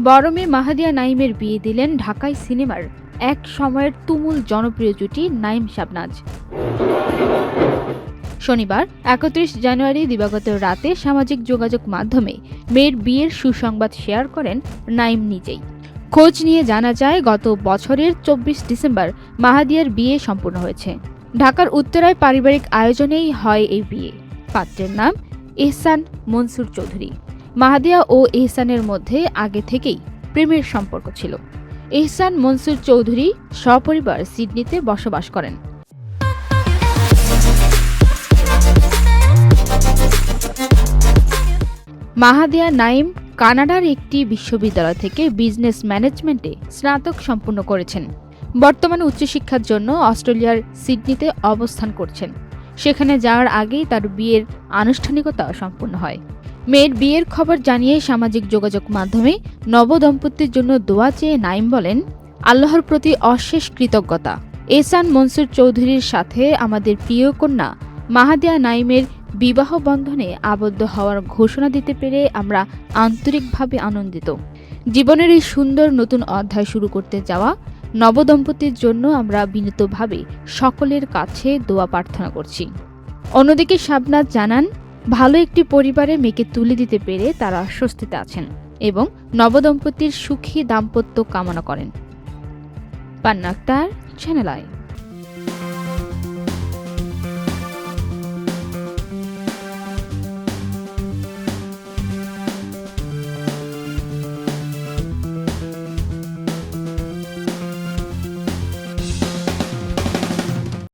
বড় মেয়ে মাহাদিয়া নাইমের বিয়ে দিলেন ঢাকাই সিনেমার এক সময়ের তুমুল জনপ্রিয় জুটি নাইম শাবনাজ। শনিবার ৩১ জানুয়ারি দিবাগত রাতে সামাজিক যোগাযোগ মাধ্যমে মেয়ের বিয়ের সুসংবাদ শেয়ার করেন নাইম নিজেই। খোঁজ নিয়ে জানা যায়, গত বছরের ২৪ ডিসেম্বর মাহাদিয়ার বিয়ে সম্পূর্ণ হয়েছে। ঢাকার উত্তরায় পারিবারিক আয়োজনেই হয় এই বিয়ে। পাত্রের নাম এহসান মনসুর চৌধুরী। মাহাদিয়া ও এহসানের মধ্যে আগে থেকেই প্রেমের সম্পর্ক ছিল। এহসান মনসুর চৌধুরী সপরিবার সিডনিতে বসবাস করেন। মাহাদিয়া নাইম কানাডার একটি বিশ্ববিদ্যালয় থেকে বিজনেস ম্যানেজমেন্টে স্নাতক সম্পন্ন করেছেন। বর্তমানে উচ্চশিক্ষার জন্য অস্ট্রেলিয়ার সিডনিতে অবস্থান করছেন। সেখানে যাওয়ার আগেই তার বিয়ের আনুষ্ঠানিকতা সম্পন্ন হয়। মেয়ের বিয়ের খবর জানিয়ে সামাজিক যোগাযোগ মাধ্যমে নবদম্পতির জন্য দোয়া চেয়ে নাইম বলেন, আল্লাহর প্রতি অশেষ কৃতজ্ঞতা। এহসান মনসুর চৌধুরীর সাথে আমাদের প্রিয় কন্যা মাহাদিয়া নাইমের বিবাহ বন্ধনে আবদ্ধ হওয়ার ঘোষণা দিতে পেরে আমরা আন্তরিকভাবে আনন্দিত। জীবনের এই সুন্দর নতুন অধ্যায় শুরু করতে যাওয়া নবদম্পতির জন্য আমরা বিনীতভাবে সকলের কাছে দোয়া প্রার্থনা করছি। অন্যদিকে শাবনাজ জানান, ভালো একটি পরিবারে মেয়েকে তুলে দিতে পেরে তারা স্বস্তিতে আছেন এবং নবদম্পতির সুখী দাম্পত্য কামনা করেন। পান্না আক্তার, চ্যানেল আই।